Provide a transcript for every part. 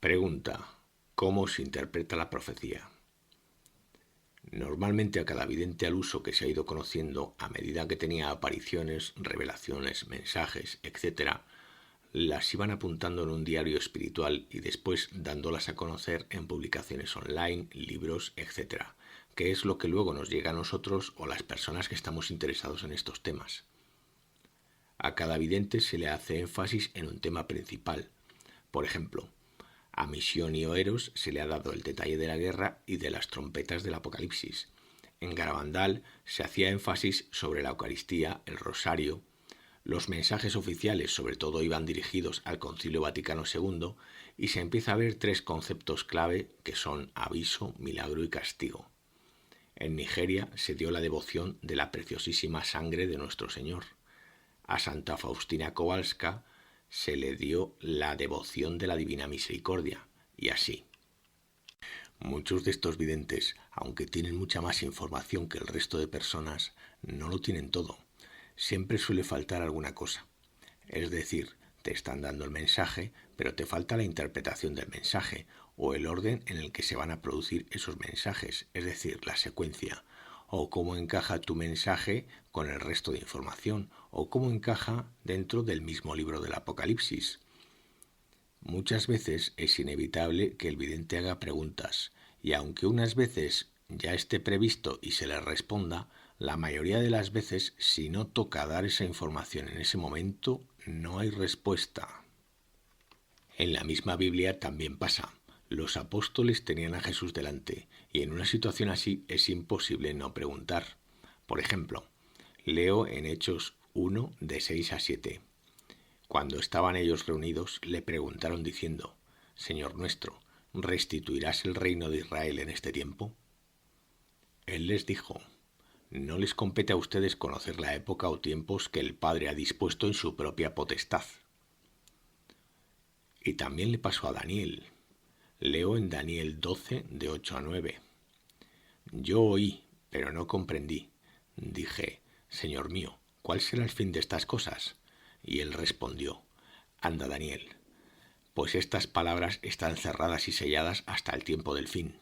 Pregunta: ¿cómo se interpreta la profecía? Normalmente a cada vidente al uso que se ha ido conociendo a medida que tenía apariciones, revelaciones, mensajes, etc., las iban apuntando en un diario espiritual y después dándolas a conocer en publicaciones online, libros, etc., que es lo que luego nos llega a nosotros o las personas que estamos interesados en estos temas. A cada vidente se le hace énfasis en un tema principal. Por ejemplo, a Misión y Oeros se le ha dado el detalle de la guerra y de las trompetas del Apocalipsis. En Garabandal se hacía énfasis sobre la Eucaristía, el Rosario. Los mensajes oficiales sobre todo iban dirigidos al Concilio Vaticano II y se empieza a ver tres conceptos clave que son aviso, milagro y castigo. En Nigeria se dio la devoción de la preciosísima sangre de nuestro Señor. A Santa Faustina Kowalska se le dio la devoción de la Divina Misericordia, y así. Muchos de estos videntes, aunque tienen mucha más información que el resto de personas, no lo tienen todo. Siempre suele faltar alguna cosa. Es decir, te están dando el mensaje, pero te falta la interpretación del mensaje o el orden en el que se van a producir esos mensajes, es decir, la secuencia, o cómo encaja tu mensaje con el resto de información, o cómo encaja dentro del mismo libro del Apocalipsis. Muchas veces es inevitable que el vidente haga preguntas, y aunque unas veces ya esté previsto y se le responda, la mayoría de las veces, si no toca dar esa información en ese momento, no hay respuesta. En la misma Biblia también pasa. Los apóstoles tenían a Jesús delante, y en una situación así es imposible no preguntar. Por ejemplo, leo en Hechos 1, de 6 a 7. Cuando estaban ellos reunidos, le preguntaron diciendo: Señor nuestro, ¿restituirás el reino de Israel en este tiempo? Él les dijo: no les compete a ustedes conocer la época o tiempos que el Padre ha dispuesto en su propia potestad. Y también le pasó a Daniel. Leo en Daniel 12, de 8 a 9. Yo oí, pero no comprendí. Dije: Señor mío, ¿cuál será el fin de estas cosas? Y él respondió: anda, Daniel, pues estas palabras están cerradas y selladas hasta el tiempo del fin.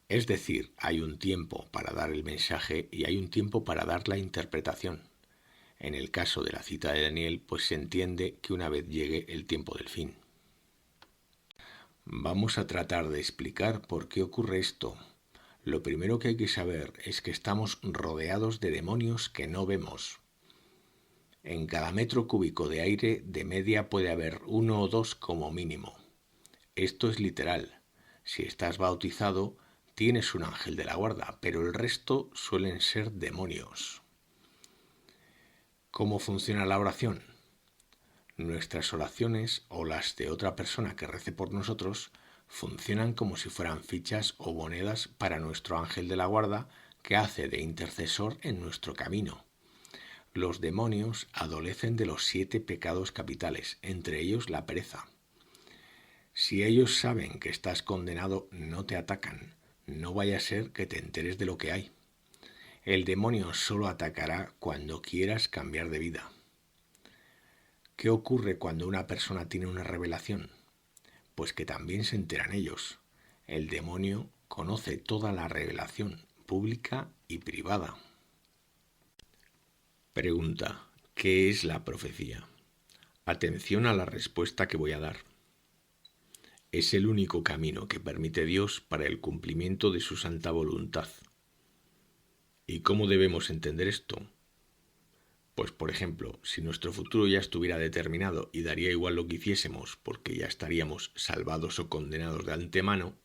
Es decir, hay un tiempo para dar el mensaje y hay un tiempo para dar la interpretación. En el caso de la cita de Daniel, pues se entiende que una vez llegue el tiempo del fin. Vamos a tratar de explicar por qué ocurre esto. Lo primero que hay que saber es que estamos rodeados de demonios que no vemos. En cada metro cúbico de aire de media puede haber 1 o 2 como mínimo. Esto es literal. Si estás bautizado, tienes un ángel de la guarda, pero el resto suelen ser demonios. ¿Cómo funciona la oración? Nuestras oraciones o las de otra persona que rece por nosotros funcionan como si fueran fichas o monedas para nuestro ángel de la guarda que hace de intercesor en nuestro camino. Los demonios adolecen de los 7 pecados capitales, entre ellos la pereza. Si ellos saben que estás condenado, no te atacan. No vaya a ser que te enteres de lo que hay. El demonio solo atacará cuando quieras cambiar de vida. ¿Qué ocurre cuando una persona tiene una revelación? Pues que también se enteran ellos. El demonio conoce toda la revelación, pública y privada. Pregunta: ¿qué es la profecía? Atención a la respuesta que voy a dar. Es el único camino que permite Dios para el cumplimiento de su santa voluntad. ¿Y cómo debemos entender esto? Pues por ejemplo, si nuestro futuro ya estuviera determinado y daría igual lo que hiciésemos porque ya estaríamos salvados o condenados de antemano,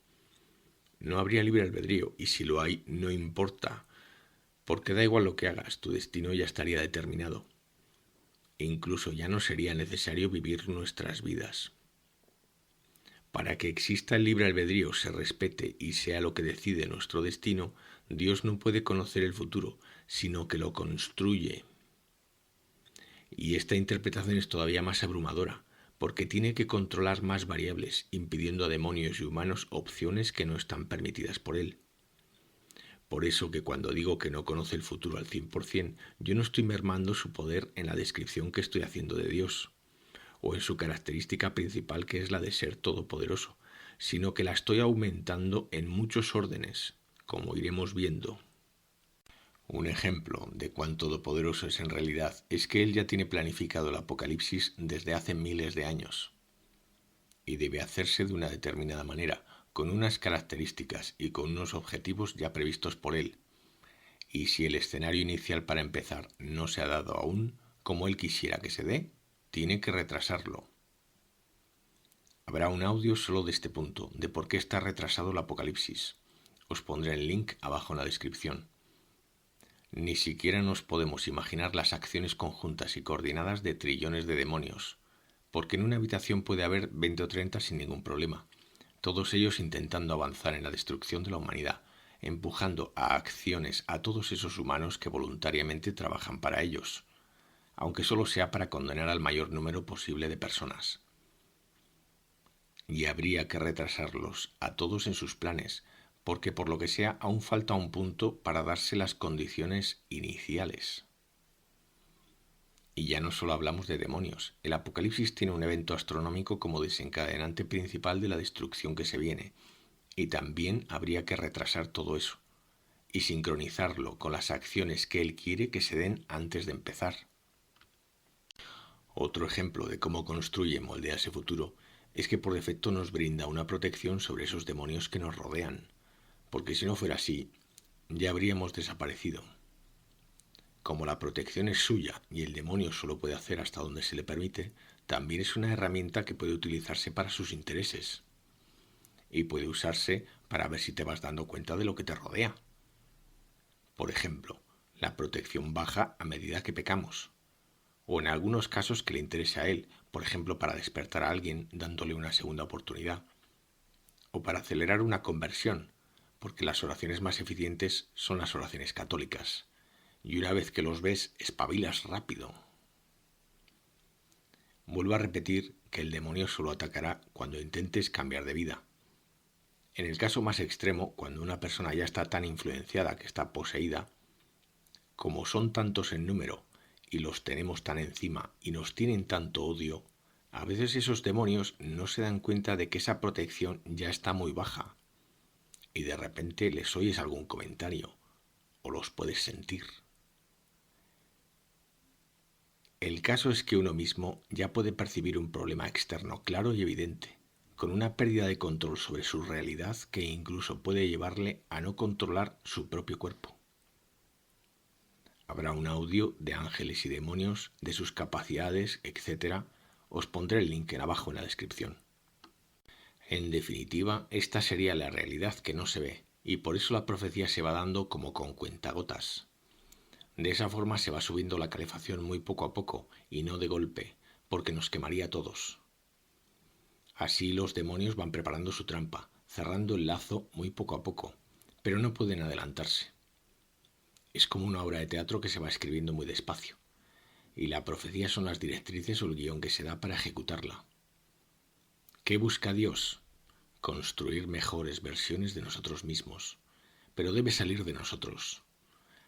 no habría libre albedrío, y si lo hay, no importa, porque da igual lo que hagas, tu destino ya estaría determinado. E incluso ya no sería necesario vivir nuestras vidas. Para que exista el libre albedrío, se respete y sea lo que decide nuestro destino, Dios no puede conocer el futuro, sino que lo construye. Y esta interpretación es todavía más abrumadora, porque tiene que controlar más variables, impidiendo a demonios y humanos opciones que no están permitidas por él. Por eso que cuando digo que no conoce el futuro al 100%, yo no estoy mermando su poder en la descripción que estoy haciendo de Dios. o en su característica principal, que es la de ser todopoderoso, sino que la estoy aumentando en muchos órdenes, como iremos viendo. Un ejemplo de cuán todopoderoso es en realidad es que él ya tiene planificado el apocalipsis desde hace miles de años, y debe hacerse de una determinada manera, con unas características y con unos objetivos ya previstos por él. Y si el escenario inicial para empezar no se ha dado aún como él quisiera que se dé, tiene que retrasarlo. Habrá un audio solo de este punto, de por qué está retrasado el apocalipsis. Os pondré el link abajo en la descripción. Ni siquiera nos podemos imaginar las acciones conjuntas y coordinadas de trillones de demonios, porque en una habitación puede haber 20 o 30 sin ningún problema, todos ellos intentando avanzar en la destrucción de la humanidad, empujando a acciones a todos esos humanos que voluntariamente trabajan para ellos, aunque solo sea para condenar al mayor número posible de personas. Y habría que retrasarlos a todos en sus planes, porque por lo que sea aún falta un punto para darse las condiciones iniciales. Y ya no solo hablamos de demonios, el apocalipsis tiene un evento astronómico como desencadenante principal de la destrucción que se viene, y también habría que retrasar todo eso, y sincronizarlo con las acciones que él quiere que se den antes de empezar. Otro ejemplo de cómo construye y moldea ese futuro es que por defecto nos brinda una protección sobre esos demonios que nos rodean, porque si no fuera así, ya habríamos desaparecido. Como la protección es suya y el demonio solo puede hacer hasta donde se le permite, también es una herramienta que puede utilizarse para sus intereses. Y puede usarse para ver si te vas dando cuenta de lo que te rodea. Por ejemplo, la protección baja a medida que pecamos. O en algunos casos que le interese a él, por ejemplo para despertar a alguien dándole una segunda oportunidad. O para acelerar una conversión, porque las oraciones más eficientes son las oraciones católicas. Y una vez que los ves, espabilas rápido. Vuelvo a repetir que el demonio solo atacará cuando intentes cambiar de vida. En el caso más extremo, cuando una persona ya está tan influenciada que está poseída, como son tantos en número y los tenemos tan encima y nos tienen tanto odio, a veces esos demonios no se dan cuenta de que esa protección ya está muy baja y de repente les oyes algún comentario o los puedes sentir. El caso es que uno mismo ya puede percibir un problema externo claro y evidente, con una pérdida de control sobre su realidad que incluso puede llevarle a no controlar su propio cuerpo. Habrá un audio de ángeles y demonios, de sus capacidades, etc. Os pondré el link abajo en la descripción. En definitiva, esta sería la realidad que no se ve, y por eso la profecía se va dando como con cuentagotas. De esa forma se va subiendo la calefacción muy poco a poco y no de golpe, porque nos quemaría a todos. Así los demonios van preparando su trampa, cerrando el lazo muy poco a poco, pero no pueden adelantarse. Es como una obra de teatro que se va escribiendo muy despacio, y la profecía son las directrices o el guión que se da para ejecutarla. ¿Qué busca Dios? Construir mejores versiones de nosotros mismos, pero debe salir de nosotros.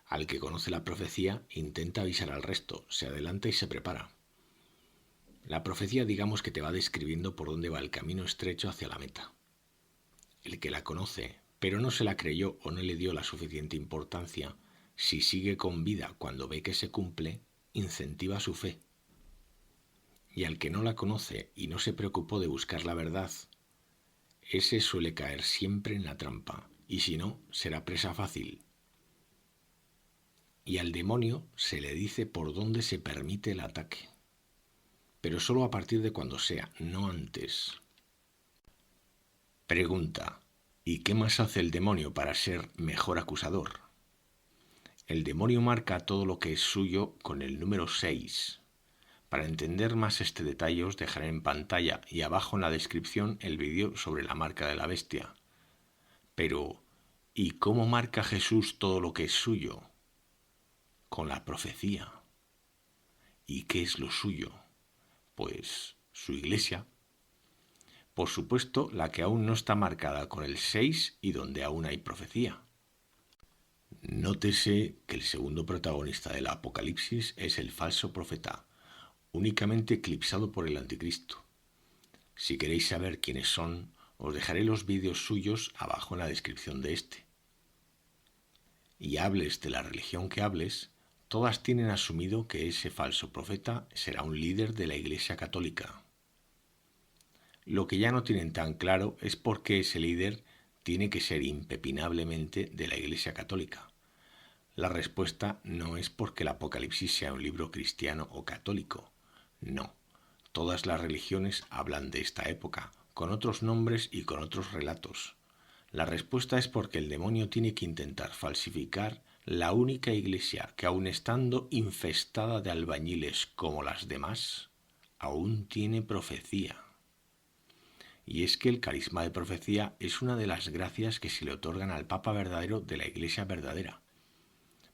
Al que conoce la profecía, intenta avisar al resto, se adelanta y se prepara. La profecía digamos que te va describiendo por dónde va el camino estrecho hacia la meta. El que la conoce, pero no se la creyó o no le dio la suficiente importancia, si sigue con vida cuando ve que se cumple, incentiva su fe. Y al que no la conoce y no se preocupó de buscar la verdad, ese suele caer siempre en la trampa, y si no, será presa fácil. Y al demonio se le dice por dónde se permite el ataque, pero solo a partir de cuando sea, no antes. Pregunta: ¿y qué más hace el demonio para ser mejor acusador? El demonio marca todo lo que es suyo con el número 6. Para entender más este detalle os dejaré en pantalla y abajo en la descripción el vídeo sobre la marca de la bestia. Pero, ¿y cómo marca Jesús todo lo que es suyo? Con la profecía. ¿Y qué es lo suyo? Pues su iglesia. Por supuesto, la que aún no está marcada con el 6 y donde aún hay profecía. Nótese que el segundo protagonista del Apocalipsis es el falso profeta, únicamente eclipsado por el anticristo. Si queréis saber quiénes son, os dejaré los vídeos suyos abajo en la descripción de este. Y hables de la religión que hables, todas tienen asumido que ese falso profeta será un líder de la Iglesia Católica. Lo que ya no tienen tan claro es por qué ese líder tiene que ser impepinablemente de la Iglesia Católica. La respuesta no es porque el Apocalipsis sea un libro cristiano o católico. No. Todas las religiones hablan de esta época, con otros nombres y con otros relatos. La respuesta es porque el demonio tiene que intentar falsificar la única iglesia que, aun estando infestada de albañiles como las demás, aún tiene profecía. Y es que el carisma de profecía es una de las gracias que se le otorgan al Papa verdadero de la Iglesia verdadera.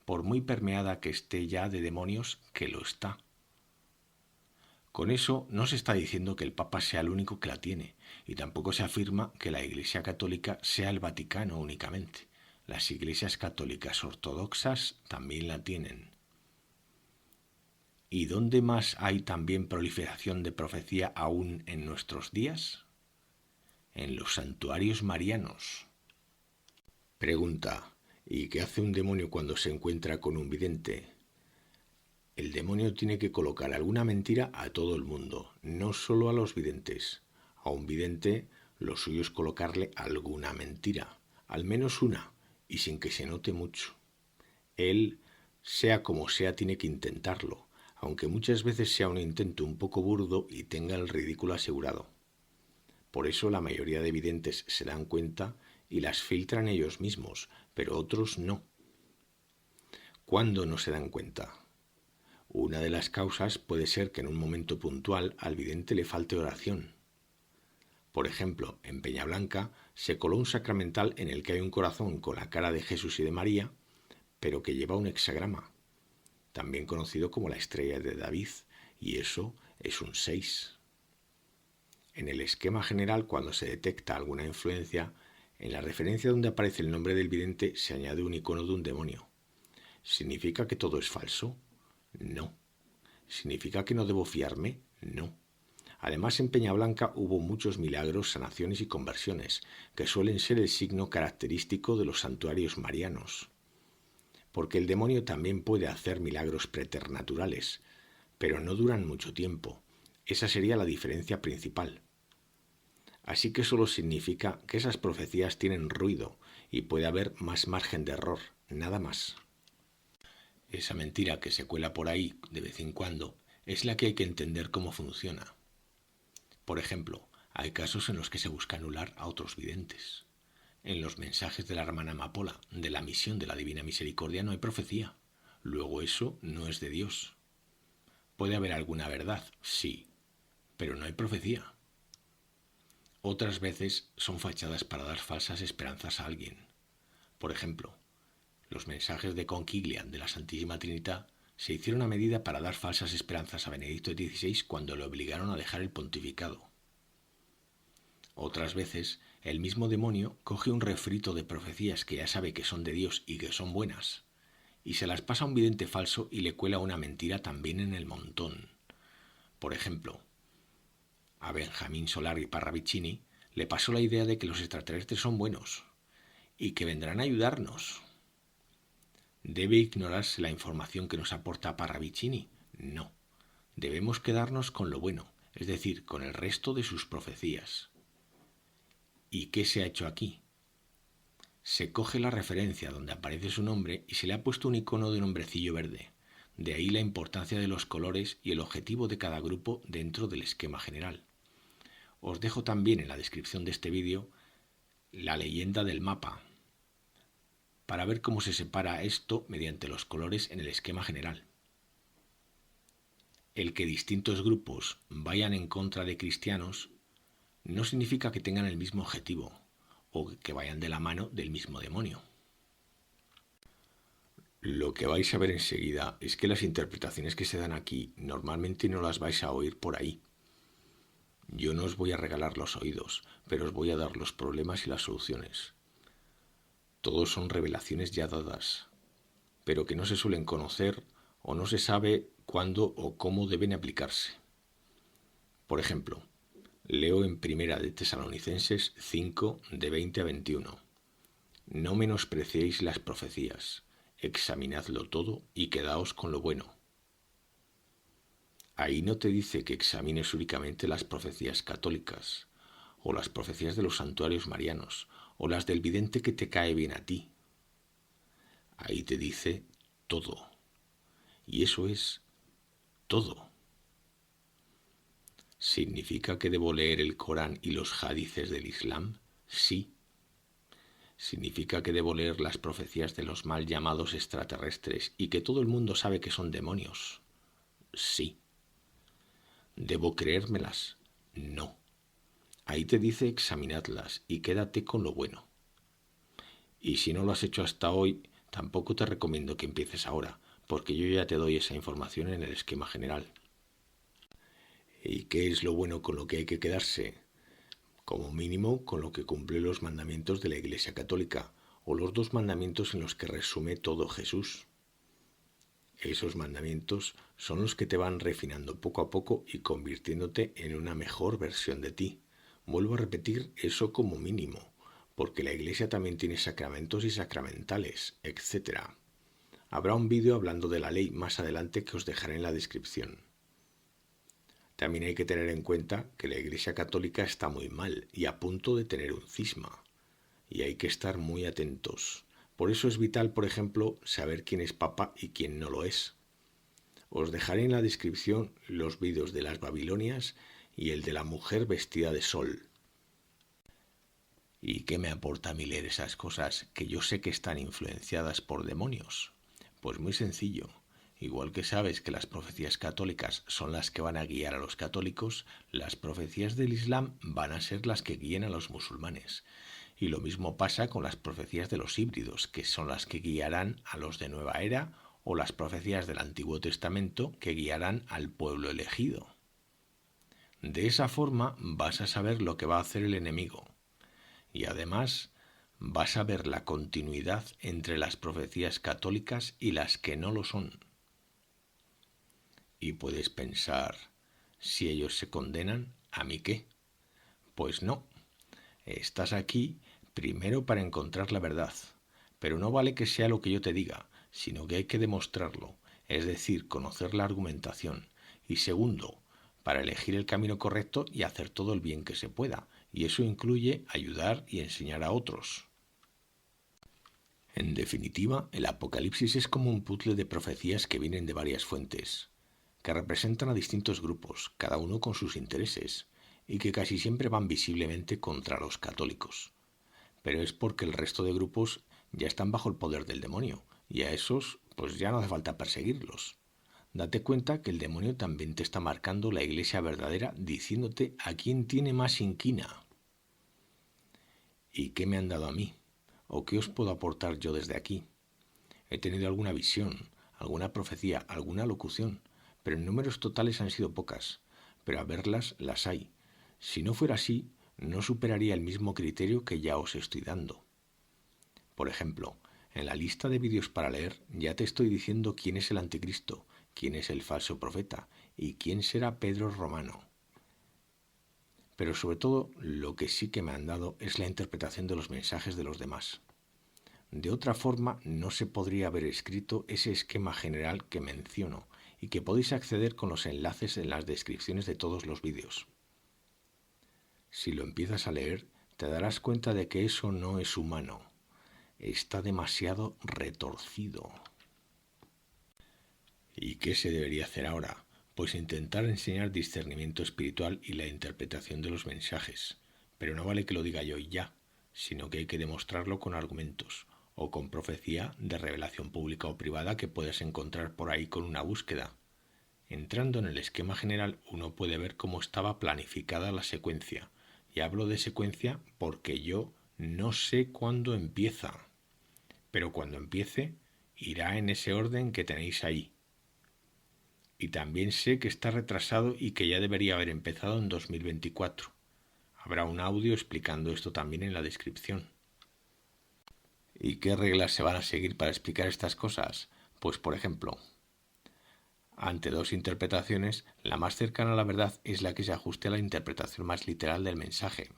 Por muy permeada que esté ya de demonios, que lo está. Con eso no se está diciendo que el Papa sea el único que la tiene, y tampoco se afirma que la Iglesia Católica sea el Vaticano únicamente. Las iglesias católicas ortodoxas también la tienen. ¿Y dónde más hay también proliferación de profecía aún en nuestros días? En los santuarios marianos. Pregunta: ¿y qué hace un demonio cuando se encuentra con un vidente? El demonio tiene que colocar alguna mentira a todo el mundo, no solo a los videntes. A un vidente lo suyo es colocarle alguna mentira, al menos una, y sin que se note mucho. Él, sea como sea, tiene que intentarlo, aunque muchas veces sea un intento un poco burdo y tenga el ridículo asegurado. Por eso la mayoría de videntes se dan cuenta y las filtran ellos mismos, pero otros no. ¿Cuándo no se dan cuenta? Una de las causas puede ser que en un momento puntual al vidente le falte oración. Por ejemplo, en Peñablanca se coló un sacramental en el que hay un corazón con la cara de Jesús y de María, pero que lleva un hexagrama, también conocido como la estrella de David, y eso es un 6. En el esquema general, cuando se detecta alguna influencia, en la referencia donde aparece el nombre del vidente se añade un icono de un demonio. ¿Significa que todo es falso? No. ¿Significa que no debo fiarme? No. Además, en Peñablanca hubo muchos milagros, sanaciones y conversiones, que suelen ser el signo característico de los santuarios marianos. Porque el demonio también puede hacer milagros preternaturales, pero no duran mucho tiempo. Esa sería la diferencia principal. Así que solo significa que esas profecías tienen ruido y puede haber más margen de error, nada más. Esa mentira que se cuela por ahí de vez en cuando es la que hay que entender cómo funciona. Por ejemplo, hay casos en los que se busca anular a otros videntes. En los mensajes de la hermana Amapola de la misión de la Divina Misericordia no hay profecía. Luego eso no es de Dios. ¿Puede haber alguna verdad? Sí, pero no hay profecía. Otras veces son fachadas para dar falsas esperanzas a alguien. Por ejemplo, los mensajes de Conchiglia de la Santísima Trinidad se hicieron a medida para dar falsas esperanzas a Benedicto XVI cuando le obligaron a dejar el pontificado. Otras veces, el mismo demonio coge un refrito de profecías que ya sabe que son de Dios y que son buenas, y se las pasa a un vidente falso y le cuela una mentira también en el montón. Por ejemplo, a Benjamín Solari Parravicini le pasó la idea de que los extraterrestres son buenos y que vendrán a ayudarnos. ¿Debe ignorarse la información que nos aporta Parravicini? No. Debemos quedarnos con lo bueno, es decir, con el resto de sus profecías. ¿Y qué se ha hecho aquí? Se coge la referencia donde aparece su nombre y se le ha puesto un icono de un hombrecillo verde. De ahí la importancia de los colores y el objetivo de cada grupo dentro del esquema general. Os dejo también en la descripción de este vídeo la leyenda del mapa, para ver cómo se separa esto mediante los colores en el esquema general. El que distintos grupos vayan en contra de cristianos no significa que tengan el mismo objetivo o que vayan de la mano del mismo demonio. Lo que vais a ver enseguida es que las interpretaciones que se dan aquí normalmente no las vais a oír por ahí. Yo no os voy a regalar los oídos, pero os voy a dar los problemas y las soluciones. Todos son revelaciones ya dadas, pero que no se suelen conocer o no se sabe cuándo o cómo deben aplicarse. Por ejemplo, leo en Primera de Tesalonicenses 5, de 20 a 21. No menospreciéis las profecías, examinadlo todo y quedaos con lo bueno. Ahí no te dice que examines únicamente las profecías católicas, o las profecías de los santuarios marianos, o las del vidente que te cae bien a ti. Ahí te dice todo. Y eso es todo. ¿Significa que debo leer el Corán y los hadices del Islam? Sí. ¿Significa que debo leer las profecías de los mal llamados extraterrestres y que todo el mundo sabe que son demonios? Sí. ¿Debo creérmelas? No. Ahí te dice examinadlas y quédate con lo bueno. Y si no lo has hecho hasta hoy, tampoco te recomiendo que empieces ahora, porque yo ya te doy esa información en el esquema general. ¿Y qué es lo bueno con lo que hay que quedarse? Como mínimo con lo que cumple los mandamientos de la Iglesia Católica, o los 2 mandamientos en los que resume todo Jesús. Esos mandamientos son los que te van refinando poco a poco y convirtiéndote en una mejor versión de ti. Vuelvo a repetir eso como mínimo, porque la Iglesia también tiene sacramentos y sacramentales, etc. Habrá un vídeo hablando de la ley más adelante que os dejaré en la descripción. También hay que tener en cuenta que la Iglesia Católica está muy mal y a punto de tener un cisma, y hay que estar muy atentos. Por eso es vital, por ejemplo, saber quién es papa y quién no lo es. Os dejaré en la descripción los vídeos de las Babilonias y el de la mujer vestida de sol. ¿Y qué me aporta a mí leer esas cosas que yo sé que están influenciadas por demonios? Pues muy sencillo. Igual que sabes que las profecías católicas son las que van a guiar a los católicos, las profecías del Islam van a ser las que guíen a los musulmanes. Y lo mismo pasa con las profecías de los híbridos, que son las que guiarán a los de Nueva Era, o las profecías del Antiguo Testamento, que guiarán al pueblo elegido. De esa forma vas a saber lo que va a hacer el enemigo. Y además vas a ver la continuidad entre las profecías católicas y las que no lo son. Y puedes pensar, si ellos se condenan, ¿a mí qué? Pues no. Estás aquí primero para encontrar la verdad, pero no vale que sea lo que yo te diga, sino que hay que demostrarlo, es decir, conocer la argumentación. Y segundo, para elegir el camino correcto y hacer todo el bien que se pueda, y eso incluye ayudar y enseñar a otros. En definitiva, el Apocalipsis es como un puzzle de profecías que vienen de varias fuentes, que representan a distintos grupos, cada uno con sus intereses, y que casi siempre van visiblemente contra los católicos. Pero es porque el resto de grupos ya están bajo el poder del demonio, y a esos pues ya no hace falta perseguirlos. Date cuenta que el demonio también te está marcando la iglesia verdadera, diciéndote a quién tiene más inquina. ¿Y qué me han dado a mí? ¿O qué os puedo aportar yo desde aquí? He tenido alguna visión, alguna profecía, alguna locución, pero en números totales han sido pocas, pero a verlas las hay. Si no fuera así, no superaría el mismo criterio que ya os estoy dando. Por ejemplo, en la lista de vídeos para leer ya te estoy diciendo quién es el anticristo, quién es el falso profeta y quién será Pedro Romano. Pero sobre todo, lo que sí que me han dado es la interpretación de los mensajes de los demás. De otra forma, no se podría haber escrito ese esquema general que menciono y que podéis acceder con los enlaces en las descripciones de todos los vídeos. Si lo empiezas a leer, te darás cuenta de que eso no es humano. Está demasiado retorcido. ¿Y qué se debería hacer ahora? Pues intentar enseñar discernimiento espiritual y la interpretación de los mensajes. Pero no vale que lo diga yo y ya, sino que hay que demostrarlo con argumentos, o con profecía de revelación pública o privada que puedes encontrar por ahí con una búsqueda. Entrando en el esquema general, uno puede ver cómo estaba planificada la secuencia. Y hablo de secuencia porque yo no sé cuándo empieza. Pero cuando empiece, irá en ese orden que tenéis ahí. Y también sé que está retrasado y que ya debería haber empezado en 2024. Habrá un audio explicando esto también en la descripción. ¿Y qué reglas se van a seguir para explicar estas cosas? Pues por ejemplo, Ante dos interpretaciones, la más cercana a la verdad es la que se ajuste a la interpretación más literal del mensaje.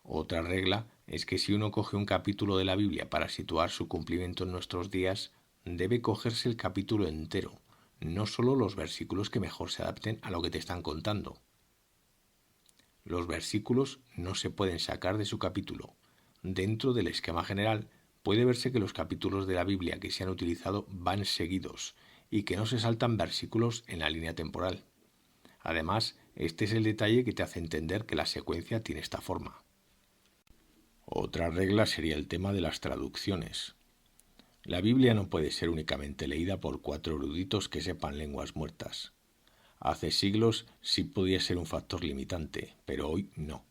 Otra regla es que si uno coge un capítulo de la Biblia para situar su cumplimiento en nuestros días, debe cogerse el capítulo entero, no solo los versículos que mejor se adapten a lo que te están contando. Los versículos no se pueden sacar de su capítulo. Dentro del esquema general, puede verse que los capítulos de la Biblia que se han utilizado van seguidos y que no se saltan versículos en la línea temporal. Además, este es el detalle que te hace entender que la secuencia tiene esta forma. Otra regla sería el tema de las traducciones. La Biblia no puede ser únicamente leída por 4 eruditos que sepan lenguas muertas. Hace siglos sí podía ser un factor limitante, pero hoy no.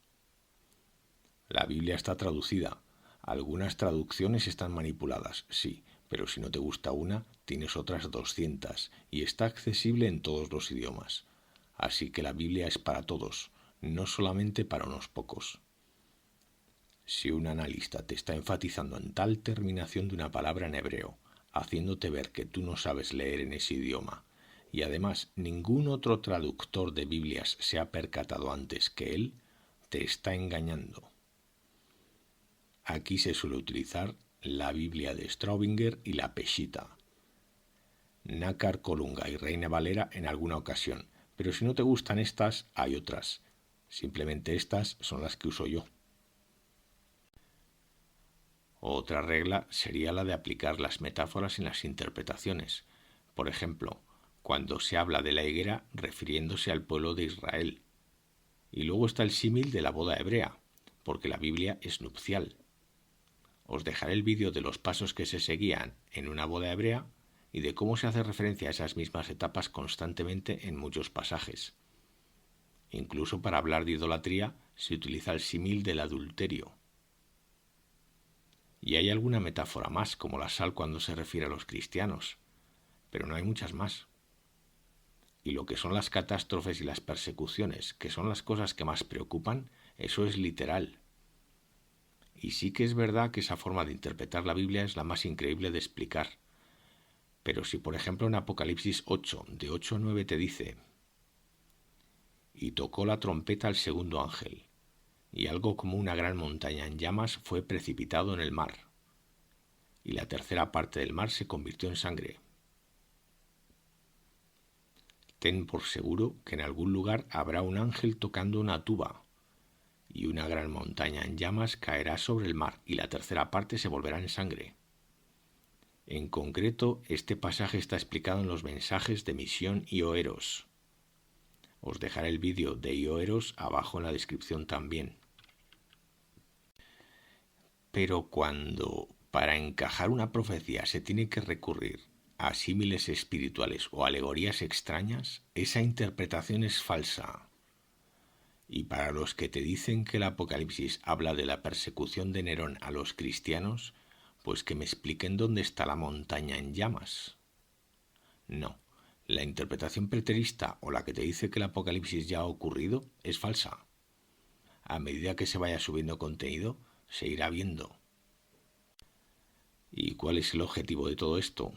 La Biblia está traducida. Algunas traducciones están manipuladas, sí, pero si no te gusta una, tienes otras 200 y está accesible en todos los idiomas. Así que la Biblia es para todos, no solamente para unos pocos. Si un analista te está enfatizando en tal terminación de una palabra en hebreo, haciéndote ver que tú no sabes leer en ese idioma, y además ningún otro traductor de Biblias se ha percatado antes que él, te está engañando. Aquí se suele utilizar la Biblia de Straubinger y la Peshitta, Nácar Colunga y Reina Valera en alguna ocasión, pero si no te gustan estas, hay otras. Simplemente estas son las que uso yo. Otra regla sería la de aplicar las metáforas en las interpretaciones. Por ejemplo, cuando se habla de la higuera refiriéndose al pueblo de Israel. Y luego está el símil de la boda hebrea, porque la Biblia es nupcial. Os dejaré el vídeo de los pasos que se seguían en una boda hebrea y de cómo se hace referencia a esas mismas etapas constantemente en muchos pasajes. Incluso para hablar de idolatría se utiliza el símil del adulterio. Y hay alguna metáfora más, como la sal cuando se refiere a los cristianos, pero no hay muchas más. Y lo que son las catástrofes y las persecuciones, que son las cosas que más preocupan, eso es literal. Y sí que es verdad que esa forma de interpretar la Biblia es la más increíble de explicar. Pero si por ejemplo en Apocalipsis 8, de 8 a 9 te dice: y tocó la trompeta el segundo ángel, y algo como una gran montaña en llamas fue precipitado en el mar, y la tercera parte del mar se convirtió en sangre. Ten por seguro que en algún lugar habrá un ángel tocando una tuba, y una gran montaña en llamas caerá sobre el mar, y la tercera parte se volverá en sangre. En concreto, este pasaje está explicado en los mensajes de Misión y Oeros. Os dejaré el vídeo de Ioeros abajo en la descripción también. Pero cuando para encajar una profecía se tiene que recurrir a símiles espirituales o alegorías extrañas, esa interpretación es falsa. Y para los que te dicen que el Apocalipsis habla de la persecución de Nerón a los cristianos, pues que me expliquen dónde está la montaña en llamas. No, la interpretación preterista o la que te dice que el Apocalipsis ya ha ocurrido es falsa. A medida que se vaya subiendo contenido, se irá viendo. ¿Y cuál es el objetivo de todo esto?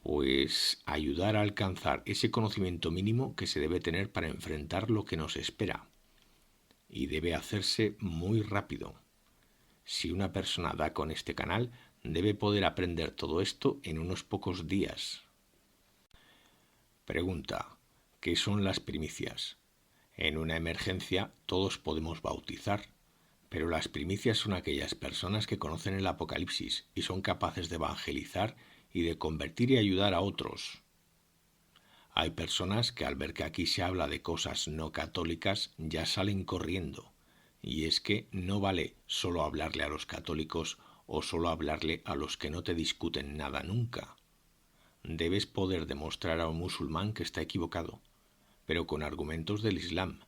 Pues ayudar a alcanzar ese conocimiento mínimo que se debe tener para enfrentar lo que nos espera. Y debe hacerse muy rápido. Si una persona da con este canal, debe poder aprender todo esto en unos pocos días. Pregunta: ¿qué son las primicias? En una emergencia todos podemos bautizar, pero las primicias son aquellas personas que conocen el Apocalipsis y son capaces de evangelizar y de convertir y ayudar a otros. Hay personas que al ver que aquí se habla de cosas no católicas ya salen corriendo, y es que no vale solo hablarle a los católicos o solo hablarle a los que no te discuten nada nunca. Debes poder demostrar a un musulmán que está equivocado, pero con argumentos del Islam.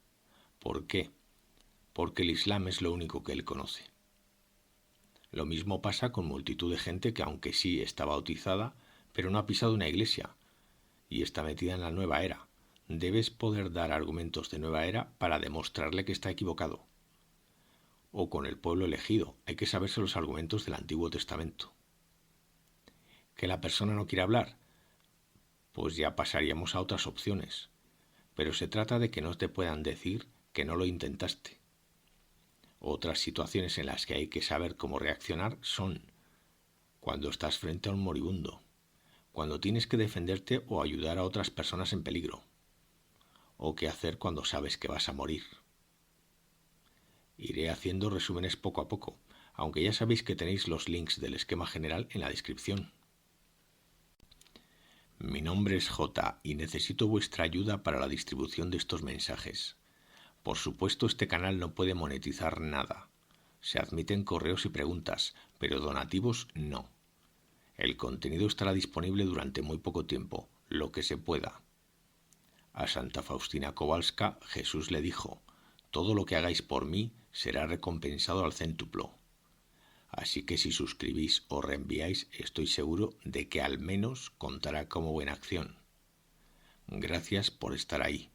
¿Por qué? Porque el Islam es lo único que él conoce. Lo mismo pasa con multitud de gente que aunque sí está bautizada, pero no ha pisado una iglesia y está metida en la nueva era. Debes poder dar argumentos de nueva era para demostrarle que está equivocado. O con el pueblo elegido, hay que saberse los argumentos del Antiguo Testamento. ¿Que la persona no quiere hablar? pues ya pasaríamos a otras opciones. Pero se trata de que no te puedan decir que no lo intentaste. Otras situaciones en las que hay que saber cómo reaccionar son cuando estás frente a un moribundo, cuando tienes que defenderte o ayudar a otras personas en peligro, o qué hacer cuando sabes que vas a morir. Iré haciendo resúmenes poco a poco, aunque ya sabéis que tenéis los links del esquema general en la descripción. Mi nombre es J y necesito vuestra ayuda para la distribución de estos mensajes. Por supuesto, este canal no puede monetizar nada. Se admiten correos y preguntas, pero donativos no. El contenido estará disponible durante muy poco tiempo, lo que se pueda. A Santa Faustina Kowalska, Jesús le dijo: todo lo que hagáis por mí será recompensado al céntuplo. Así que si suscribís o reenviáis, estoy seguro de que al menos contará como buena acción. Gracias por estar ahí.